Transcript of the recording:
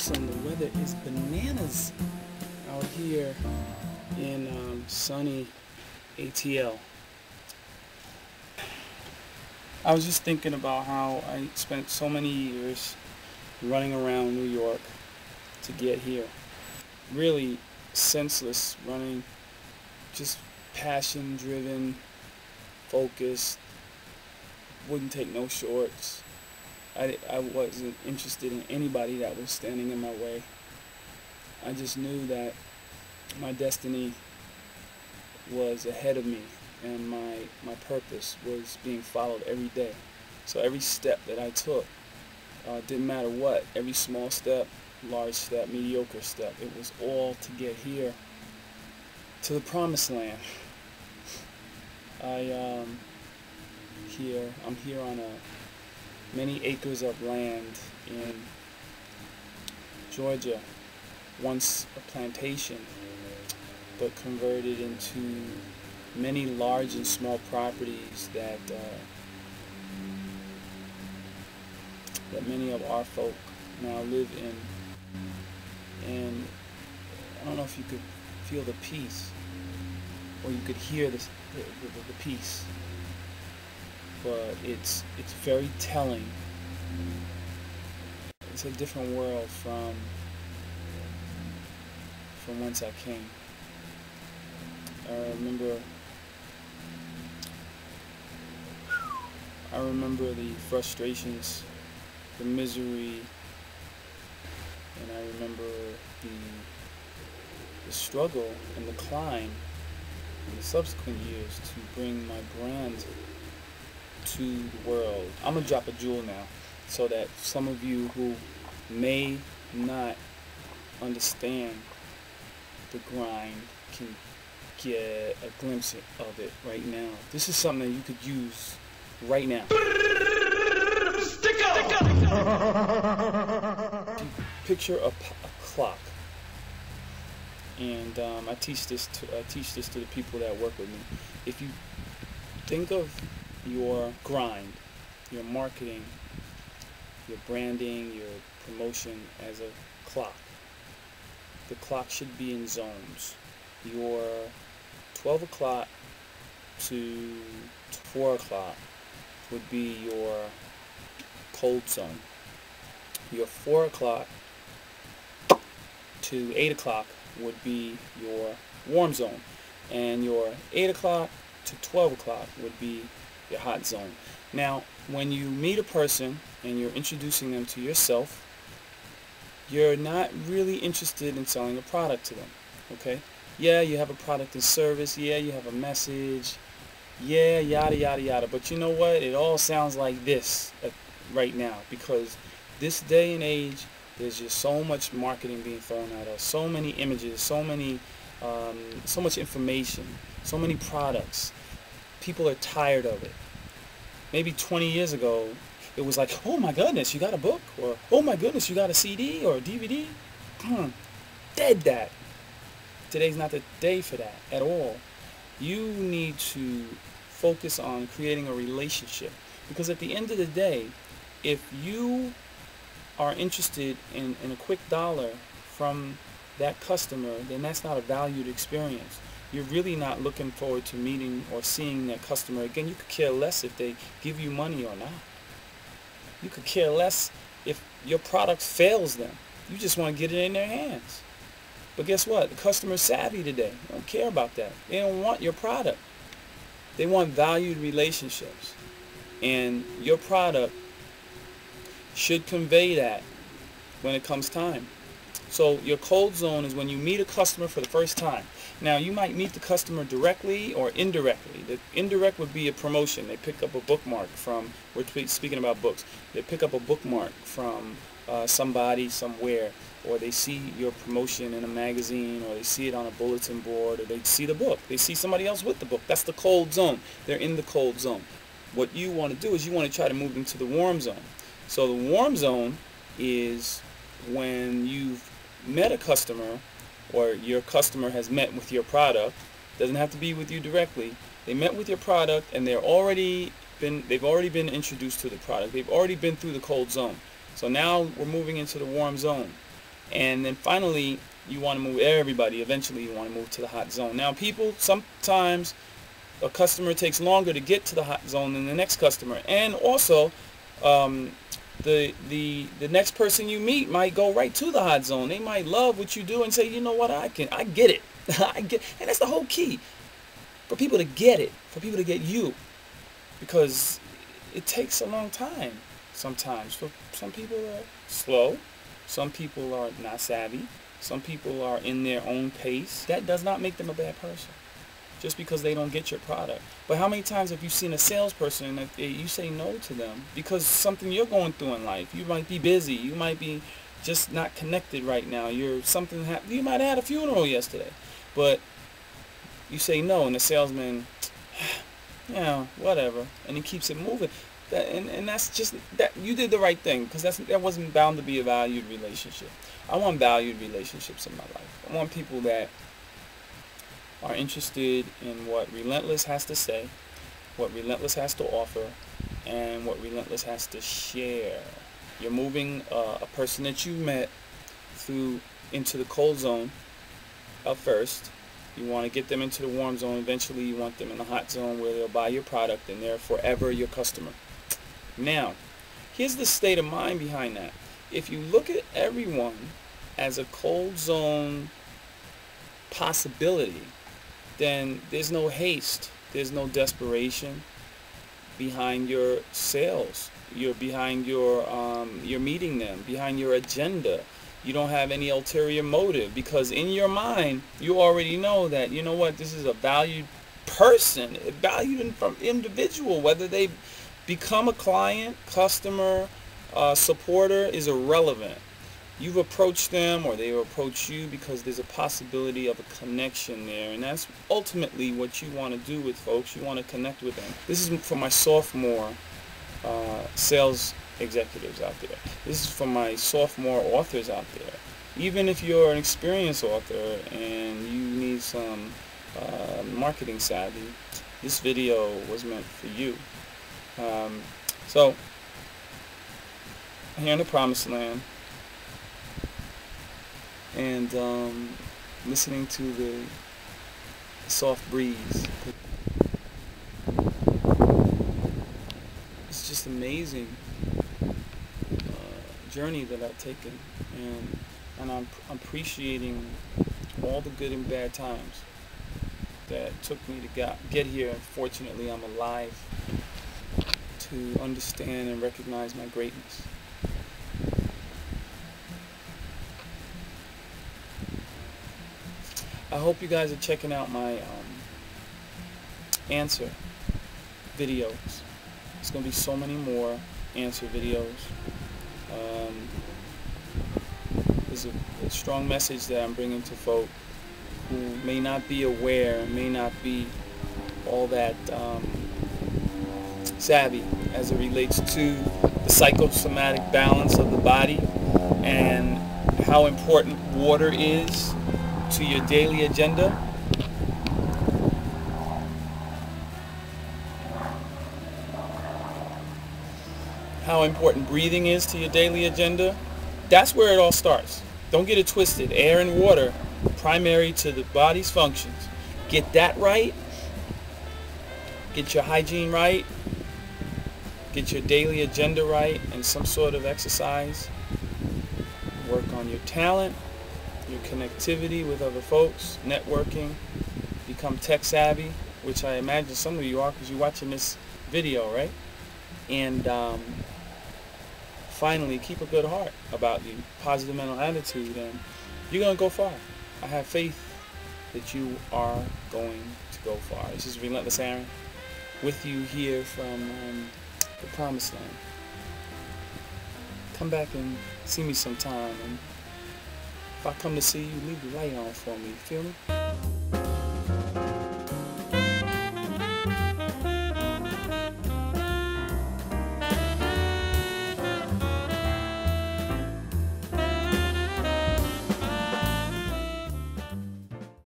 awesome. The weather is bananas out here in sunny ATL. I was just thinking about how I spent so many years running around New York to get here. Really senseless running, just passion driven, focused, wouldn't take no shorts. I wasn't interested in anybody that was standing in my way. I just knew that my destiny was ahead of me and my purpose was being followed every day. So every step that I took, didn't matter what, every small step, large step, mediocre step, it was all to get here to the promised land. I'm here on many acres of land in Georgia, once a plantation, but converted into many large and small properties that many of our folk now live in. And I don't know if you could feel the peace, or you could hear the peace, but it's very telling. It's a different world from whence I came. I remember the frustrations, the misery, and I remember the struggle and the climb in the subsequent years to bring my brand to the world. I'm gonna drop a jewel now, so that some of you who may not understand the grind can get a glimpse of it right now. This is something that you could use right now. Picture a clock, and I teach this to the people that work with me. If you think of your grind, your marketing, your branding, your promotion as a clock, the clock should be in zones. Your 12 o'clock to 4 o'clock would be your cold zone. Your 4 o'clock to 8 o'clock would be your warm zone. And your 8 o'clock to 12 o'clock would be your hot zone. Now, when you meet a person and you're introducing them to yourself, you're not really interested in selling a product to them, okay? Yeah, you have a product and service. Yeah, you have a message. Yeah, yada, yada, yada. But you know what? It all sounds like this right now, because this day and age, there's just so much marketing being thrown at us, so many images, so much information, so many products. People are tired of it. Maybe 20 years ago, it was like, oh my goodness, you got a book? Or, oh my goodness, you got a CD or a DVD? Dead that. Today's not the day for that at all. You need to focus on creating a relationship, because at the end of the day, if you are interested in a quick dollar from that customer, then that's not a valued experience. You're really not looking forward to meeting or seeing that customer again. You could care less if they give you money or not. You could care less if your product fails them. You just want to get it in their hands. But guess what? The customer's savvy today. They don't care about that. They don't want your product. They want valued relationships. And your product should convey that when it comes time. So your cold zone is when you meet a customer for the first time. Now, you might meet the customer directly or indirectly. The indirect would be a promotion. They pick up a bookmark from, we're speaking about books, they pick up a bookmark from somebody somewhere, or they see your promotion in a magazine, or they see it on a bulletin board, or they see the book. They see somebody else with the book. That's the cold zone. They're in the cold zone. What you want to do is you want to try to move them to the warm zone. So the warm zone is when you've met a customer, or your customer has met with your product. Doesn't have to be with you directly. They met with your product and they've already been introduced to the product. They've already been through the cold zone. So now we're moving into the warm zone. And then finally, you want to move everybody. Eventually, you want to move to the hot zone. Now, people, sometimes a customer takes longer to get to the hot zone than the next customer. And also, the next person you meet might go right to the hot zone. They might love what you do and say, you know what, I get it. And that's the whole key. For people to get it, for people to get you. Because it takes a long time sometimes. For some people are slow. Some people are not savvy. Some people are in their own pace. That does not make them a bad person, just because they don't get your product. But how many times have you seen a salesperson and you say no to them because something you're going through in life? You might be busy. You might be just not connected right now. You might have had a funeral yesterday, but you say no, and the salesman, yeah, whatever, and he keeps it moving. And that's just that you did the right thing, because that wasn't bound to be a valued relationship. I want valued relationships in my life. I want people that are interested in what Relentless has to say, what Relentless has to offer, and what Relentless has to share. You're moving a person that you met into the cold zone at first. You want to get them into the warm zone. Eventually, you want them in the hot zone where they'll buy your product and they're forever your customer. Now, here's the state of mind behind that. If you look at everyone as a cold zone possibility, then there's no haste, there's no desperation behind your sales. You're behind you're meeting them, behind your agenda. You don't have any ulterior motive, because in your mind, you already know that, you know what, this is a valued person, valued from individual. Whether they become a client, customer, supporter is irrelevant. You've approached them or they've approached you because there's a possibility of a connection there, and that's ultimately what you want to do with folks. You want to connect with them. This is for my sophomore sales executives out there. This is for my sophomore authors out there. Even if you're an experienced author and you need some marketing savvy, this video was meant for you. So, here in the promised land, and listening to the soft breeze. It's just amazing journey that I've taken, and I'm appreciating all the good and bad times that took me to get here. Fortunately, I'm alive to understand and recognize my greatness. I hope you guys are checking out my answer videos. There's going to be so many more answer videos. There's a strong message that I'm bringing to folk who may not be aware, may not be all that savvy as it relates to the psychosomatic balance of the body and how important water is to your daily agenda. How important breathing is to your daily agenda. That's where it all starts. Don't get it twisted. Air and water, primary to the body's functions. Get that right. Get your hygiene right. Get your daily agenda right, and some sort of exercise. Work on your talent, your connectivity with other folks, networking, become tech savvy, which I imagine some of you are because you're watching this video, right? And finally, keep a good heart about you, positive mental attitude, and you're going to go far. I have faith that you are going to go far. This is Relentless Aaron with you here from the promised land. Come back and see me sometime, and if I come to see you, leave the light on for me. You feel me?